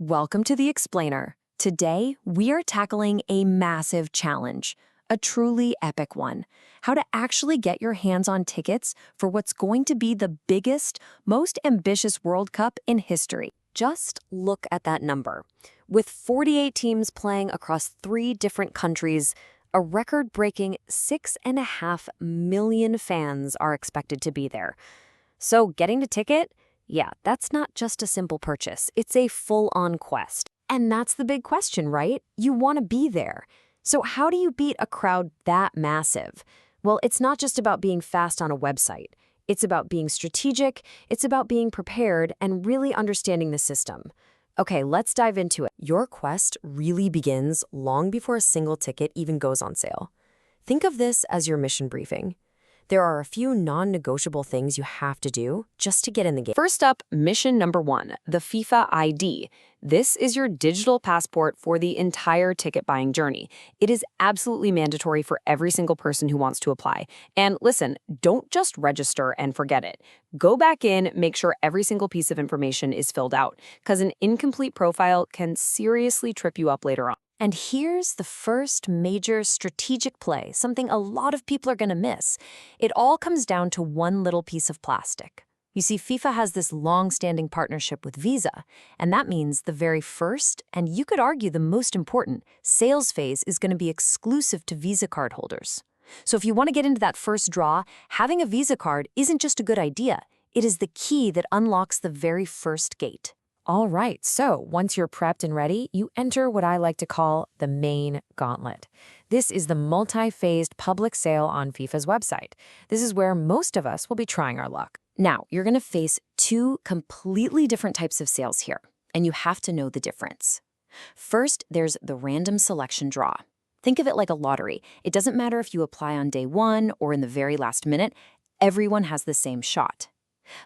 Welcome to the Explainer. Today, we are tackling a massive challenge, a truly epic one. How to actually get your hands on tickets for what's going to be the biggest, most ambitious World Cup in history. Just look at that number. With 48 teams playing across 3 different countries, a record-breaking 6.5 million fans are expected to be there. So getting a ticket? Yeah, that's not just a simple purchase. It's a full-on quest. And that's the big question, right? You want to be there. So how do you beat a crowd that massive? Well, it's not just about being fast on a website. It's about being strategic, it's about being prepared, and really understanding the system. Okay, let's dive into it. Your quest really begins long before a single ticket even goes on sale. Think of this as your mission briefing. There are a few non-negotiable things you have to do just to get in the game. First up, mission number 1, the FIFA ID. This is your digital passport for the entire ticket buying journey. It is absolutely mandatory for every single person who wants to apply. And listen, don't just register and forget it. Go back in, make sure every single piece of information is filled out, because an incomplete profile can seriously trip you up later on. And here's the first major strategic play, something a lot of people are going to miss. It all comes down to one little piece of plastic. You see, FIFA has this long-standing partnership with Visa, and that means the very first, and you could argue the most important, sales phase is going to be exclusive to Visa card holders. So if you want to get into that first draw, having a Visa card isn't just a good idea. It is the key that unlocks the very first gate. All right, so once you're prepped and ready, you enter what I like to call the main gauntlet. This is the multi-phased public sale on FIFA's website. This is where most of us will be trying our luck. Now, you're going to face 2 completely different types of sales here, and you have to know the difference. First, there's the random selection draw. Think of it like a lottery. It doesn't matter if you apply on day 1 or in the very last minute, everyone has the same shot.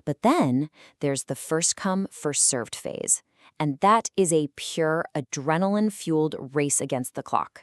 But then there's the first-come, first-served phase, and that is a pure adrenaline-fueled race against the clock.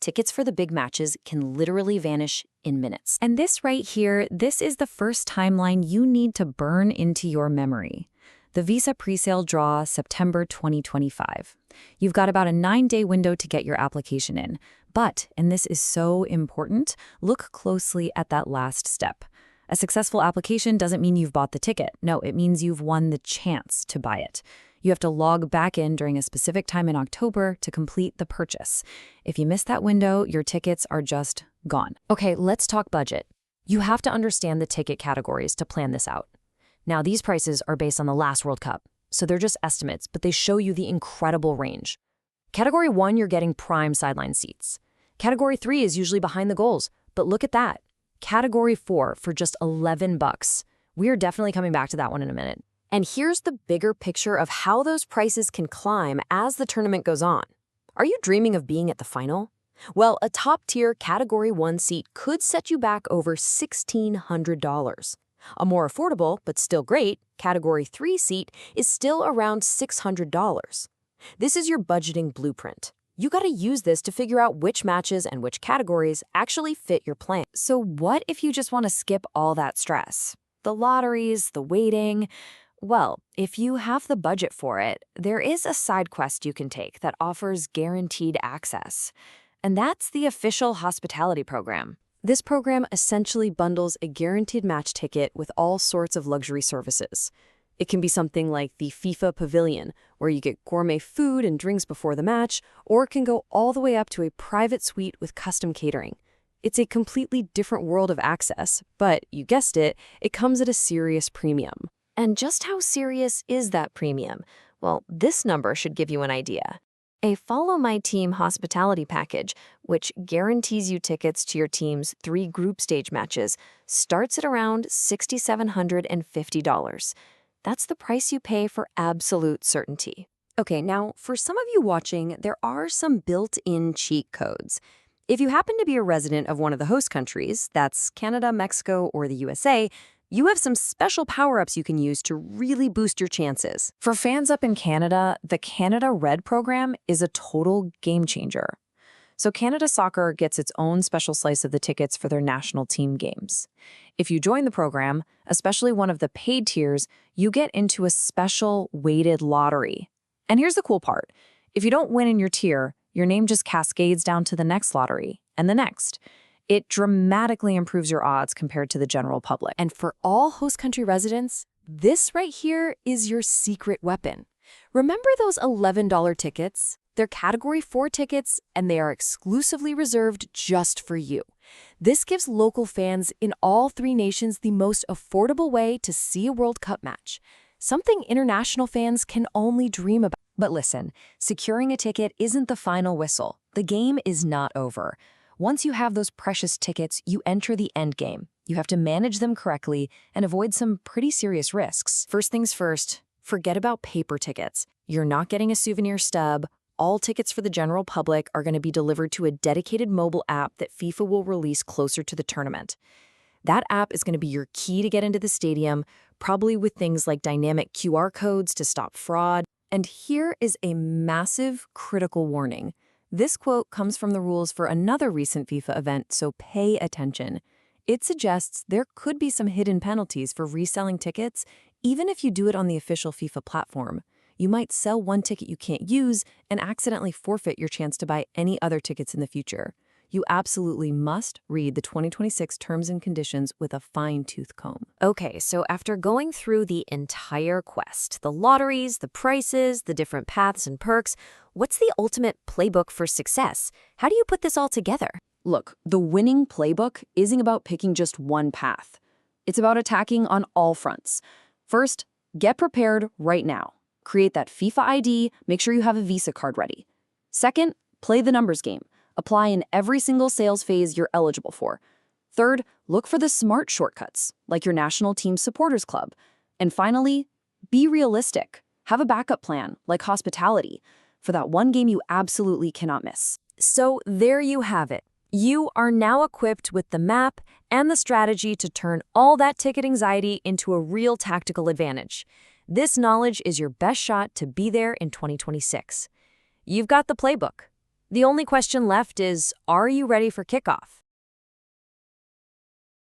Tickets for the big matches can literally vanish in minutes. And this right here, this is the first timeline you need to burn into your memory. The Visa Presale Draw, September 2025. You've got about a 9-day window to get your application in. But, and this is so important, look closely at that last step. A successful application doesn't mean you've bought the ticket. No, it means you've won the chance to buy it. You have to log back in during a specific time in October to complete the purchase. If you miss that window, your tickets are just gone. Okay, let's talk budget. You have to understand the ticket categories to plan this out. Now, these prices are based on the last World Cup, so they're just estimates, but they show you the incredible range. Category 1, you're getting prime sideline seats. Category 3 is usually behind the goals, but look at that. Category 4 for just $11. We're definitely coming back to that one in a minute. And here's the bigger picture of how those prices can climb as the tournament goes on. Are you dreaming of being at the final? Well, a top-tier Category 1 seat could set you back over $1,600. A more affordable, but still great, Category 3 seat is still around $600. This is your budgeting blueprint. You got to use this to figure out which matches and which categories actually fit your plan. So what if you just want to skip all that stress? The lotteries, the waiting? Well, if you have the budget for it, there is a side quest you can take that offers guaranteed access. And that's the official hospitality program. This program essentially bundles a guaranteed match ticket with all sorts of luxury services. It can be something like the FIFA Pavilion, where you get gourmet food and drinks before the match, or it can go all the way up to a private suite with custom catering. It's a completely different world of access, but you guessed it, it comes at a serious premium. And just how serious is that premium? Well, this number should give you an idea. A Follow My Team hospitality package, which guarantees you tickets to your team's 3 group stage matches, starts at around $6,750. That's the price you pay for absolute certainty. Okay, now, for some of you watching, there are some built-in cheat codes. If you happen to be a resident of one of the host countries, that's Canada, Mexico, or the USA, you have some special power-ups you can use to really boost your chances. For fans up in Canada, the Canada Red program is a total game changer. So Canada Soccer gets its own special slice of the tickets for their national team games. If you join the program, especially one of the paid tiers, you get into a special weighted lottery. And here's the cool part. If you don't win in your tier, your name just cascades down to the next lottery and the next. It dramatically improves your odds compared to the general public. And for all host country residents, this right here is your secret weapon. Remember those $11 tickets? They're Category 4 tickets, and they are exclusively reserved just for you. This gives local fans in all 3 nations the most affordable way to see a World Cup match, something international fans can only dream about. But listen, securing a ticket isn't the final whistle. The game is not over. Once you have those precious tickets, you enter the end game. You have to manage them correctly and avoid some pretty serious risks. First things first, forget about paper tickets. You're not getting a souvenir stub. All tickets for the general public are going to be delivered to a dedicated mobile app that FIFA will release closer to the tournament. That app is going to be your key to get into the stadium, probably with things like dynamic QR codes to stop fraud. And here is a massive critical warning. This quote comes from the rules for another recent FIFA event, so pay attention. It suggests there could be some hidden penalties for reselling tickets, even if you do it on the official FIFA platform. You might sell one ticket you can't use and accidentally forfeit your chance to buy any other tickets in the future. You absolutely must read the 2026 terms and conditions with a fine-tooth comb. Okay, so after going through the entire quest, the lotteries, the prices, the different paths and perks, what's the ultimate playbook for success? How do you put this all together? Look, the winning playbook isn't about picking just one path. It's about attacking on all fronts. First, get prepared right now. Create that FIFA ID, make sure you have a Visa card ready. Second, play the numbers game. Apply in every single sales phase you're eligible for. Third, look for the smart shortcuts, like your national team supporters club. And finally, be realistic. Have a backup plan, like hospitality, for that one game you absolutely cannot miss. So there you have it. You are now equipped with the map and the strategy to turn all that ticket anxiety into a real tactical advantage. This knowledge is your best shot to be there in 2026. You've got the playbook. The only question left is, are you ready for kickoff?